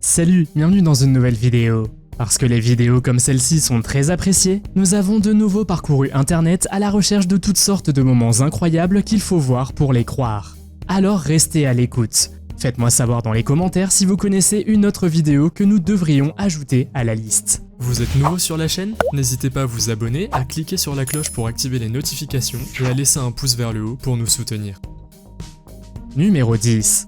Salut, bienvenue dans une nouvelle vidéo. Parce que les vidéos comme celle-ci sont très appréciées, nous avons de nouveau parcouru internet à la recherche de toutes sortes de moments incroyables qu'il faut voir pour les croire. Alors restez à l'écoute. Faites-moi savoir dans les commentaires si vous connaissez une autre vidéo que nous devrions ajouter à la liste. Vous êtes nouveau sur la chaîne? N'hésitez pas à vous abonner, à cliquer sur la cloche pour activer les notifications et à laisser un pouce vers le haut pour nous soutenir. Numéro 10.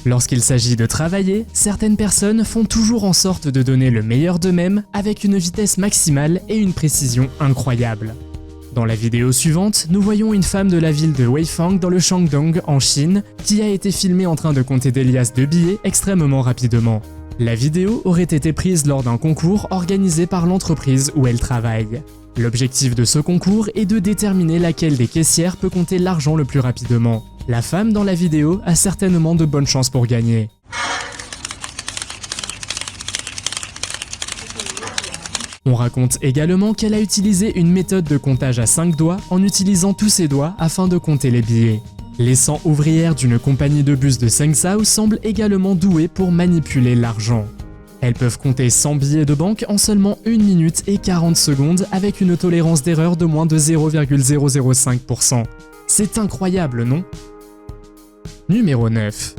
Lorsqu'il s'agit de travailler, certaines personnes font toujours en sorte de donner le meilleur d'eux-mêmes avec une vitesse maximale et une précision incroyable. Dans la vidéo suivante, nous voyons une femme de la ville de Weifang dans le Shandong en Chine qui a été filmée en train de compter des liasses de billets extrêmement rapidement. La vidéo aurait été prise lors d'un concours organisé par l'entreprise où elle travaille. L'objectif de ce concours est de déterminer laquelle des caissières peut compter l'argent le plus rapidement. La femme dans la vidéo a certainement de bonnes chances pour gagner. On raconte également qu'elle a utilisé une méthode de comptage à 5 doigts en utilisant tous ses doigts afin de compter les billets. Les 100 ouvrières d'une compagnie de bus de Sengsao semblent également douées pour manipuler l'argent. Elles peuvent compter 100 billets de banque en seulement 1 minute et 40 secondes avec une tolérance d'erreur de moins de 0,005%. C'est incroyable, non? Numéro 9.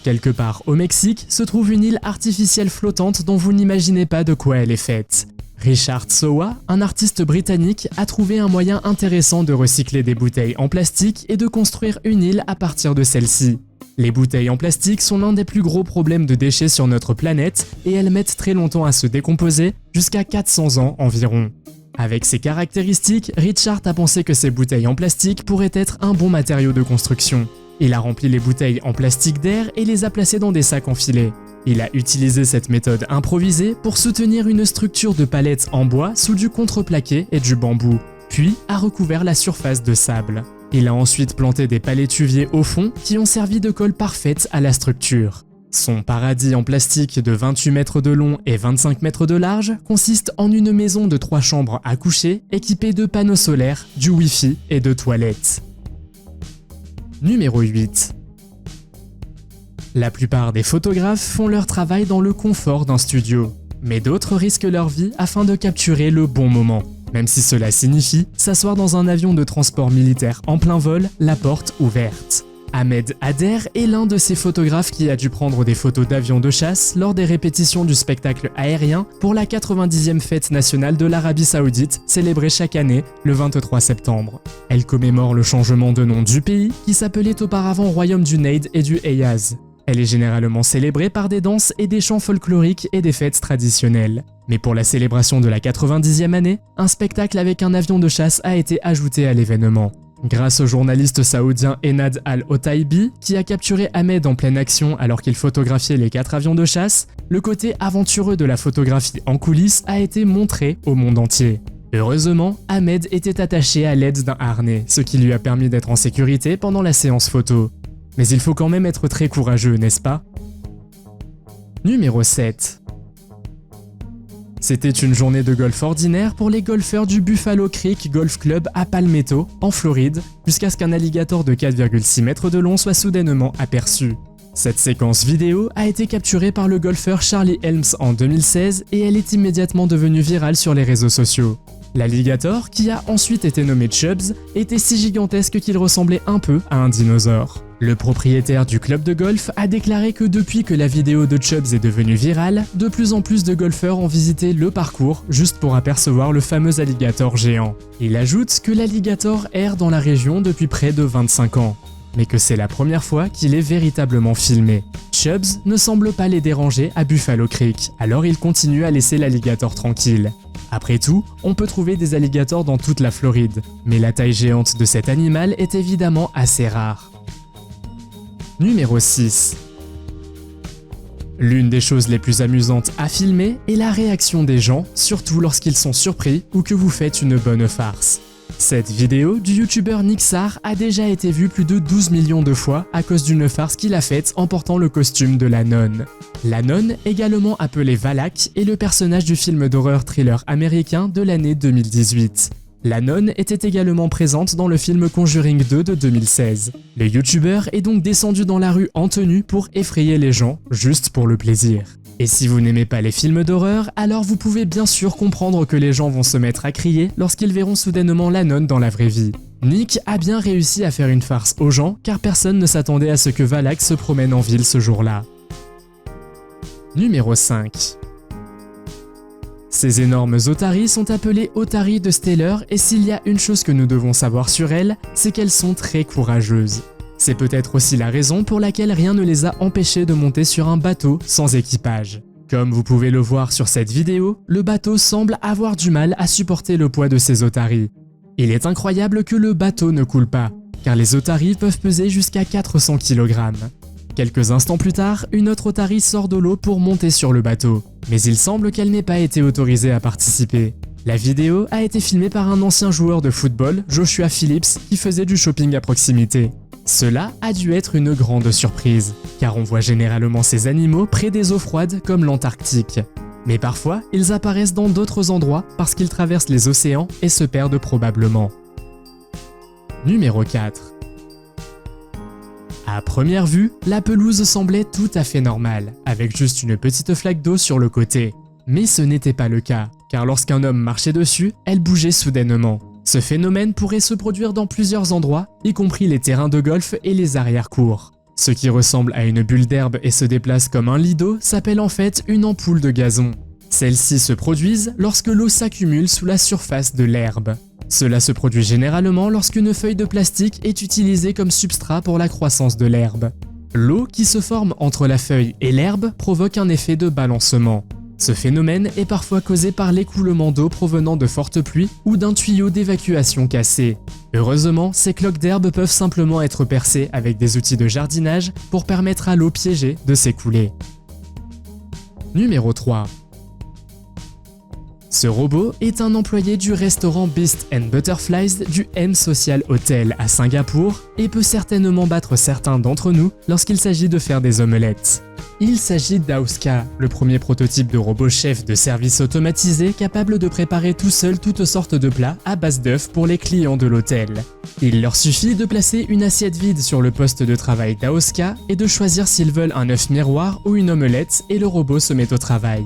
Quelque part au Mexique se trouve une île artificielle flottante dont vous n'imaginez pas de quoi elle est faite. Richard Sowa, un artiste britannique, a trouvé un moyen intéressant de recycler des bouteilles en plastique et de construire une île à partir de celles-ci. Les bouteilles en plastique sont l'un des plus gros problèmes de déchets sur notre planète et elles mettent très longtemps à se décomposer, jusqu'à 400 ans environ. Avec ces caractéristiques, Richard a pensé que ces bouteilles en plastique pourraient être un bon matériau de construction. Il a rempli les bouteilles en plastique d'air et les a placées dans des sacs enfilés. Il a utilisé cette méthode improvisée pour soutenir une structure de palettes en bois sous du contreplaqué et du bambou, puis a recouvert la surface de sable. Il a ensuite planté des palétuviers au fond qui ont servi de colle parfaite à la structure. Son paradis en plastique de 28 mètres de long et 25 mètres de large consiste en une maison de 3 chambres à coucher équipée de panneaux solaires, du Wi-Fi et de toilettes. Numéro 8. La plupart des photographes font leur travail dans le confort d'un studio, mais d'autres risquent leur vie afin de capturer le bon moment, même si cela signifie s'asseoir dans un avion de transport militaire en plein vol, la porte ouverte. Ahmed Ader est l'un de ces photographes qui a dû prendre des photos d'avions de chasse lors des répétitions du spectacle aérien pour la 90e fête nationale de l'Arabie Saoudite, célébrée chaque année le 23 septembre. Elle commémore le changement de nom du pays qui s'appelait auparavant Royaume du Najd et du Hejaz. Elle est généralement célébrée par des danses et des chants folkloriques et des fêtes traditionnelles. Mais pour la célébration de la 90e année, un spectacle avec un avion de chasse a été ajouté à l'événement. Grâce au journaliste saoudien Enad Al-Otaibi, qui a capturé Ahmed en pleine action alors qu'il photographiait les 4 avions de chasse, le côté aventureux de la photographie en coulisses a été montré au monde entier. Heureusement, Ahmed était attaché à l'aide d'un harnais, ce qui lui a permis d'être en sécurité pendant la séance photo. Mais il faut quand même être très courageux, n'est-ce pas? Numéro 7. C'était une journée de golf ordinaire pour les golfeurs du Buffalo Creek Golf Club à Palmetto, en Floride, jusqu'à ce qu'un alligator de 4,6 mètres de long soit soudainement aperçu. Cette séquence vidéo a été capturée par le golfeur Charlie Helms en 2016 et elle est immédiatement devenue virale sur les réseaux sociaux. L'alligator, qui a ensuite été nommé Chubbs, était si gigantesque qu'il ressemblait un peu à un dinosaure. Le propriétaire du club de golf a déclaré que depuis que la vidéo de Chubbs est devenue virale, de plus en plus de golfeurs ont visité le parcours juste pour apercevoir le fameux alligator géant. Il ajoute que l'alligator erre dans la région depuis près de 25 ans, mais que c'est la première fois qu'il est véritablement filmé. Chubbs ne semble pas les déranger à Buffalo Creek, alors il continue à laisser l'alligator tranquille. Après tout, on peut trouver des alligators dans toute la Floride, mais la taille géante de cet animal est évidemment assez rare. Numéro 6. L'une des choses les plus amusantes à filmer est la réaction des gens, surtout lorsqu'ils sont surpris ou que vous faites une bonne farce. Cette vidéo du youtubeur Nixar a déjà été vue plus de 12 millions de fois à cause d'une farce qu'il a faite en portant le costume de la nonne. La nonne, également appelée Valak, est le personnage du film d'horreur thriller américain de l'année 2018. La nonne était également présente dans le film Conjuring 2 de 2016. Le youtubeur est donc descendu dans la rue en tenue pour effrayer les gens, juste pour le plaisir. Et si vous n'aimez pas les films d'horreur, alors vous pouvez bien sûr comprendre que les gens vont se mettre à crier lorsqu'ils verront soudainement la nonne dans la vraie vie. Nick a bien réussi à faire une farce aux gens car personne ne s'attendait à ce que Valak se promène en ville ce jour-là. Numéro 5. Ces énormes otaries sont appelées otaries de Stellar et s'il y a une chose que nous devons savoir sur elles, c'est qu'elles sont très courageuses. C'est peut-être aussi la raison pour laquelle rien ne les a empêchées de monter sur un bateau sans équipage. Comme vous pouvez le voir sur cette vidéo, le bateau semble avoir du mal à supporter le poids de ces otaries. Il est incroyable que le bateau ne coule pas, car les otaries peuvent peser jusqu'à 400 kg. Quelques instants plus tard, une autre otarie sort de l'eau pour monter sur le bateau, mais il semble qu'elle n'ait pas été autorisée à participer. La vidéo a été filmée par un ancien joueur de football, Joshua Phillips, qui faisait du shopping à proximité. Cela a dû être une grande surprise, car on voit généralement ces animaux près des eaux froides comme l'Antarctique. Mais parfois, ils apparaissent dans d'autres endroits parce qu'ils traversent les océans et se perdent probablement. Numéro 4. À première vue, la pelouse semblait tout à fait normale, avec juste une petite flaque d'eau sur le côté. Mais ce n'était pas le cas, car lorsqu'un homme marchait dessus, elle bougeait soudainement. Ce phénomène pourrait se produire dans plusieurs endroits, y compris les terrains de golf et les arrière-cours. Ce qui ressemble à une bulle d'herbe et se déplace comme un lit d'eau s'appelle en fait une ampoule de gazon. Celles-ci se produisent lorsque l'eau s'accumule sous la surface de l'herbe. Cela se produit généralement lorsqu'une feuille de plastique est utilisée comme substrat pour la croissance de l'herbe. L'eau qui se forme entre la feuille et l'herbe provoque un effet de balancement. Ce phénomène est parfois causé par l'écoulement d'eau provenant de fortes pluies ou d'un tuyau d'évacuation cassé. Heureusement, ces cloques d'herbe peuvent simplement être percées avec des outils de jardinage pour permettre à l'eau piégée de s'écouler. Numéro 3. Ce robot est un employé du restaurant Beast and Butterflies du M Social Hotel à Singapour et peut certainement battre certains d'entre nous lorsqu'il s'agit de faire des omelettes. Il s'agit d'Auska, le premier prototype de robot chef de service automatisé capable de préparer tout seul toutes sortes de plats à base d'œufs pour les clients de l'hôtel. Il leur suffit de placer une assiette vide sur le poste de travail d'Auska et de choisir s'ils veulent un œuf miroir ou une omelette et le robot se met au travail.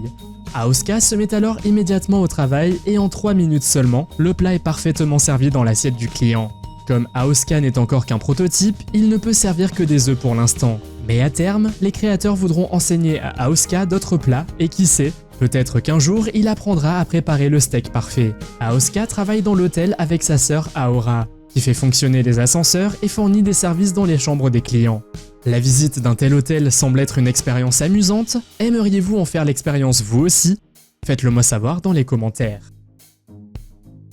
Auska se met alors immédiatement au travail et en 3 minutes seulement, le plat est parfaitement servi dans l'assiette du client. Comme Auska n'est encore qu'un prototype, il ne peut servir que des œufs pour l'instant. Mais à terme, les créateurs voudront enseigner à Auska d'autres plats et qui sait, peut-être qu'un jour il apprendra à préparer le steak parfait. Auska travaille dans l'hôtel avec sa sœur Aora, qui fait fonctionner les ascenseurs et fournit des services dans les chambres des clients. La visite d'un tel hôtel semble être une expérience amusante. Aimeriez-vous en faire l'expérience vous aussi? Faites-le moi savoir dans les commentaires.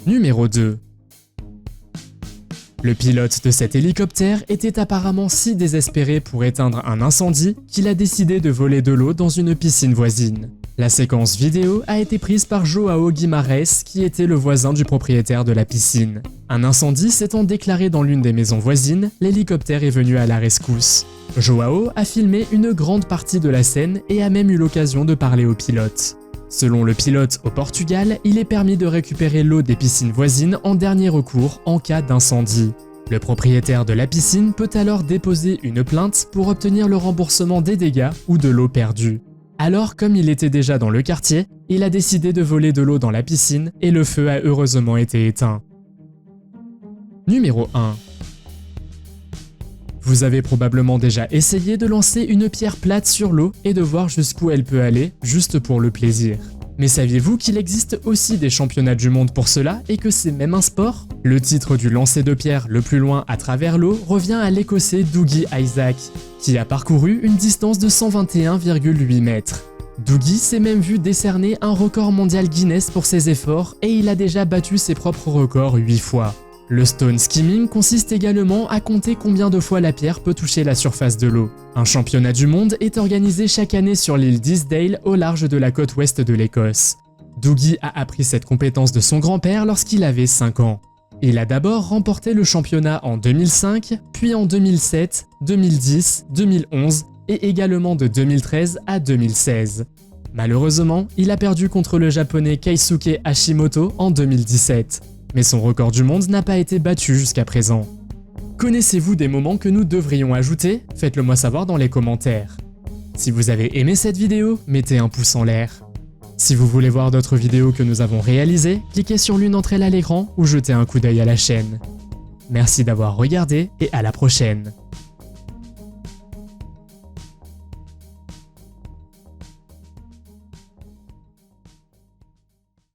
Numéro 2. Le pilote de cet hélicoptère était apparemment si désespéré pour éteindre un incendie qu'il a décidé de voler de l'eau dans une piscine voisine. La séquence vidéo a été prise par Joao Guimarães qui était le voisin du propriétaire de la piscine. Un incendie s'étant déclaré dans l'une des maisons voisines, l'hélicoptère est venu à la rescousse. Joao a filmé une grande partie de la scène et a même eu l'occasion de parler au pilote. Selon le pilote au Portugal, il est permis de récupérer l'eau des piscines voisines en dernier recours en cas d'incendie. Le propriétaire de la piscine peut alors déposer une plainte pour obtenir le remboursement des dégâts ou de l'eau perdue. Alors, comme il était déjà dans le quartier, il a décidé de voler de l'eau dans la piscine et le feu a heureusement été éteint. Numéro 1. Vous avez probablement déjà essayé de lancer une pierre plate sur l'eau et de voir jusqu'où elle peut aller, juste pour le plaisir. Mais saviez-vous qu'il existe aussi des championnats du monde pour cela et que c'est même un sport? Le titre du lancer de pierre le plus loin à travers l'eau revient à l'Écossais Dougie Isaac, qui a parcouru une distance de 121,8 mètres. Dougie s'est même vu décerner un record mondial Guinness pour ses efforts et il a déjà battu ses propres records 8 fois. Le stone skimming consiste également à compter combien de fois la pierre peut toucher la surface de l'eau. Un championnat du monde est organisé chaque année sur l'île d'Easdale au large de la côte ouest de l'Écosse. Dougie a appris cette compétence de son grand-père lorsqu'il avait 5 ans. Il a d'abord remporté le championnat en 2005, puis en 2007, 2010, 2011 et également de 2013 à 2016. Malheureusement, il a perdu contre le japonais Keisuke Hashimoto en 2017. mais son record du monde n'a pas été battu jusqu'à présent. Connaissez-vous des moments que nous devrions ajouter? Faites-le moi savoir dans les commentaires. Si vous avez aimé cette vidéo, mettez un pouce en l'air. Si vous voulez voir d'autres vidéos que nous avons réalisées, cliquez sur l'une d'entre elles à l'écran ou jetez un coup d'œil à la chaîne. Merci d'avoir regardé et à la prochaine.